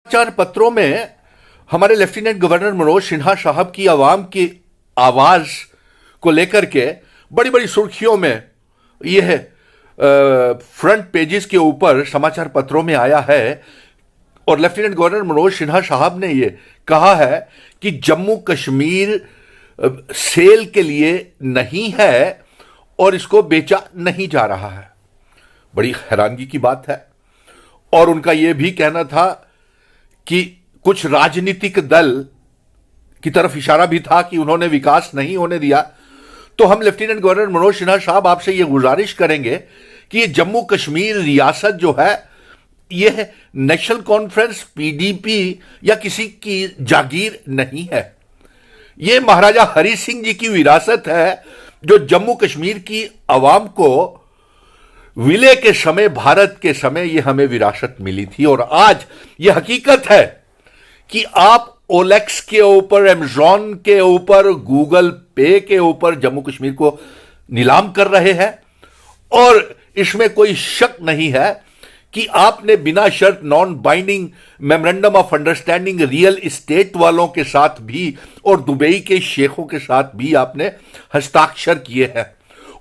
समाचार पत्रों में हमारे लेफ्टिनेंट गवर्नर मनोज सिन्हा साहब की आवाम की आवाज को लेकर के बड़ी बड़ी सुर्खियों में यह फ्रंट पेजेस के ऊपर समाचार पत्रों में आया है। और लेफ्टिनेंट गवर्नर मनोज सिन्हा साहब ने यह कहा है कि जम्मू कश्मीर सेल के लिए नहीं है और इसको बेचा नहीं जा रहा है। बड़ी हैरानगी की बात है। और उनका यह भी कहना था कि कुछ राजनीतिक दल की तरफ इशारा भी था कि उन्होंने विकास नहीं होने दिया। तो हम लेफ्टिनेंट गवर्नर मनोज सिन्हा साहब आपसे यह गुजारिश करेंगे कि ये जम्मू कश्मीर रियासत जो है यह नेशनल कॉन्फ्रेंस पीडीपी या किसी की जागीर नहीं है। यह महाराजा हरि सिंह जी की विरासत है जो जम्मू कश्मीर की आवाम को विलय के समय, भारत के समय यह हमें विरासत मिली थी। और आज यह हकीकत है कि आप ओलेक्स के ऊपर, अमेज़न के ऊपर, गूगल पे के ऊपर जम्मू कश्मीर को नीलाम कर रहे हैं। और इसमें कोई शक नहीं है कि आपने बिना शर्त non binding memorandum of understanding real estate वालों के साथ भी और दुबई के शेखों के साथ भी आपने हस्ताक्षर किए हैं।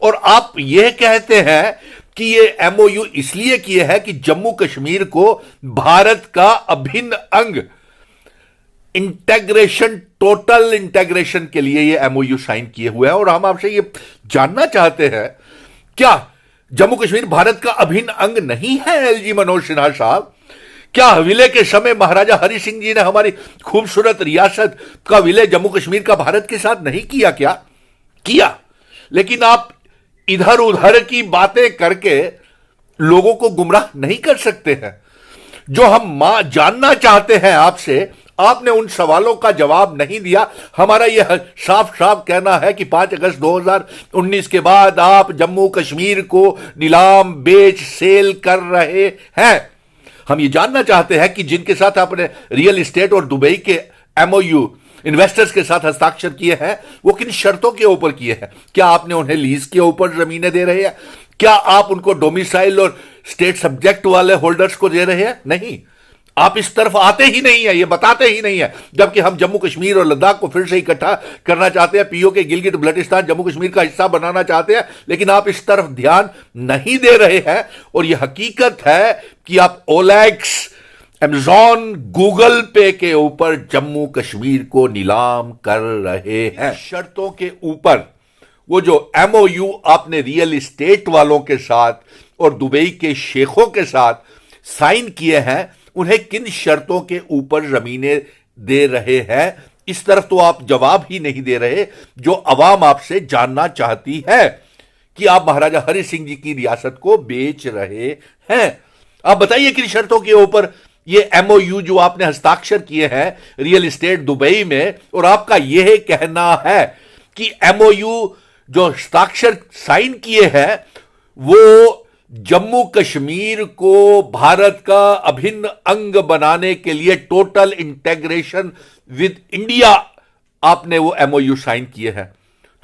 और आप यह कहते हैं कि ये एमओयू इसलिए किए हैं कि जम्मू कश्मीर को भारत का अभिन्न अंग, इंटेग्रेशन, टोटल इंटेग्रेशन के लिए ये एमओयू साइन किए हुए हैं। और हम आपसे ये जानना चाहते हैं, क्या जम्मू कश्मीर भारत का अभिन्न अंग नहीं है? एलजी मनोज सिन्हा साहब, क्या विलय के समय महाराजा हरि सिंह जी ने हमारी खूबसूरत रियासत का विलय जम्मू कश्मीर का भारत के साथ नहीं किया? क्या किया? लेकिन आप इधर उधर की बातें करके लोगों को गुमराह नहीं कर सकते हैं। जो हम जानना चाहते हैं आपसे, आपने उन सवालों का जवाब नहीं दिया। हमारा यह साफ साफ कहना है कि 5 अगस्त 2019 के बाद आप जम्मू कश्मीर को नीलाम, बेच, सेल कर रहे हैं। हम ये जानना चाहते हैं कि जिनके साथ आपने रियल एस्टेट और दुबई के एमओयू इन्वेस्टर्स के साथ हस्ताक्षर किए हैं वो किन शर्तों के ऊपर किए हैं? क्या आपने उन्हें लीज के ऊपर जमीनें दे रहे हैं? क्या आप उनको डोमिसाइल और स्टेट सब्जेक्ट वाले होल्डर्स को दे रहे हैं? नहीं, आप इस तरफ आते ही नहीं है, ये बताते ही नहीं है। जबकि हम जम्मू कश्मीर और लद्दाख को फिर से इकट्ठा करना चाहते हैं, पीओ के गिलगिट बल्टिस्तान जम्मू कश्मीर का हिस्सा बनाना चाहते हैं, लेकिन आप इस तरफ ध्यान नहीं दे रहे हैं। और यह हकीकत है कि आप ओलेक्स, अमेज़न, गूगल पे के ऊपर जम्मू कश्मीर को नीलाम कर रहे हैं। शर्तों के ऊपर वो जो एमओयू आपने रियल एस्टेट वालों के साथ और दुबई के शेखों के साथ साइन किए हैं, उन्हें किन शर्तों के ऊपर जमीनें दे रहे हैं? इस तरफ तो आप जवाब ही नहीं दे रहे, जो अवाम आपसे जानना चाहती है कि आप महाराजा हरि सिंह जी की रियासत को बेच रहे हैं। आप बताइए किन शर्तों के ऊपर ये एमओयू जो आपने हस्ताक्षर किए हैं रियल एस्टेट दुबई में। और आपका यह कहना है कि एमओयू जो हस्ताक्षर साइन किए हैं वो जम्मू कश्मीर को भारत का अभिन्न अंग बनाने के लिए, टोटल इंटेग्रेशन विद इंडिया, आपने वो एमओयू साइन किए हैं।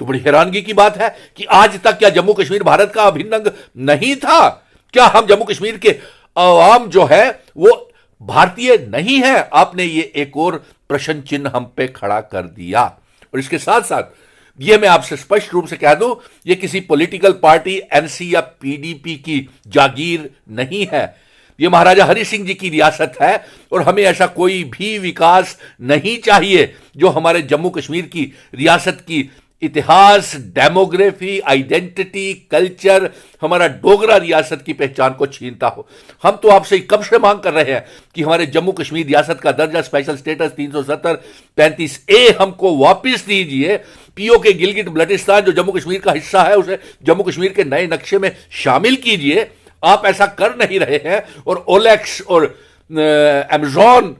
तो बड़ी हैरानगी की बात है कि आज तक क्या जम्मू कश्मीर भारत का अभिन्न अंग नहीं था? क्या हम जम्मू कश्मीर के अवाम जो है वो भारतीय नहीं है? आपने ये एक और प्रश्न चिन्ह हम पे खड़ा कर दिया। और इसके साथ साथ ये मैं आपसे स्पष्ट रूप से कह दूं, ये किसी पॉलिटिकल पार्टी एनसी या पीडीपी की जागीर नहीं है। ये महाराजा हरि सिंह जी की रियासत है और हमें ऐसा कोई भी विकास नहीं चाहिए जो हमारे जम्मू कश्मीर की रियासत की इतिहास, डेमोग्राफी, आइडेंटिटी, कल्चर, हमारा डोगरा रियासत की पहचान को छीनता हो। हम तो आपसे कब से मांग कर रहे हैं कि हमारे जम्मू कश्मीर रियासत का दर्जा, स्पेशल स्टेटस 370 35A हमको वापस दीजिए। पीओ के गिलगिट बल्टिस्तान जो जम्मू कश्मीर का हिस्सा है उसे जम्मू कश्मीर के नए नक्शे में शामिल कीजिए। आप ऐसा कर नहीं रहे हैं और ओलेक्स और अमेज़न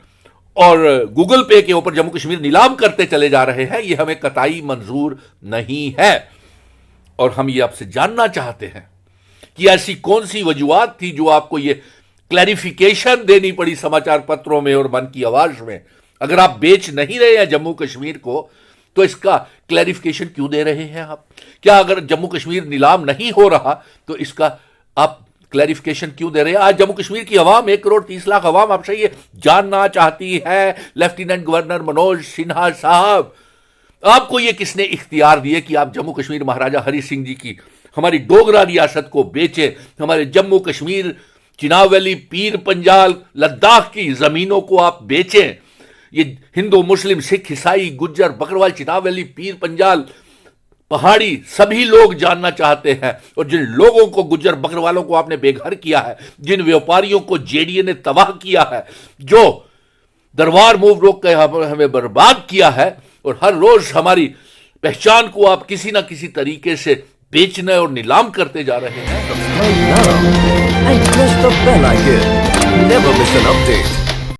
और गूगल पे के ऊपर जम्मू कश्मीर नीलाम करते चले जा रहे हैं। यह हमें कतई मंजूर नहीं है। और हम ये आपसे जानना चाहते हैं कि ऐसी कौन सी वजूहात थी जो आपको ये क्लैरिफिकेशन देनी पड़ी समाचार पत्रों में और मन की आवाज में। अगर आप बेच नहीं रहे हैं जम्मू कश्मीर को तो इसका क्लैरिफिकेशन क्यों दे रहे हैं आप? क्या अगर जम्मू कश्मीर नीलाम नहीं हो रहा तो इसका आप क्लैरिफिकेशन क्यों दे रहे हैं? आज जम्मू कश्मीर की अवाम 1,30,00,000 अवाम आपसे ये जानना चाहती है, लेफ्टिनेंट गवर्नर मनोज सिन्हा साहब, आपको ये किसने इख्तियार दिए कि आप जम्मू कश्मीर महाराजा हरि सिंह जी की हमारी डोगरा रियासत को बेचे, हमारे जम्मू कश्मीर, चिनाब वैली, पीर पंजाल, लद्दाख की जमीनों को आप बेचें? ये हिंदू, मुस्लिम, सिख, ईसाई, गुज्जर, बकरवाल, चिनाब वैली, पीर पंजाल, पहाड़ी, सभी लोग जानना चाहते हैं। और जिन लोगों को, गुज्जर बकरवालों को आपने बेघर किया है, जिन व्यापारियों को जेडीए ने तबाह किया है, जो दरबार मूव रोक के हमें बर्बाद किया है, और हर रोज हमारी पहचान को आप किसी ना किसी तरीके से बेचने और नीलाम करते जा रहे हैं। And press the bell icon. Never miss an update.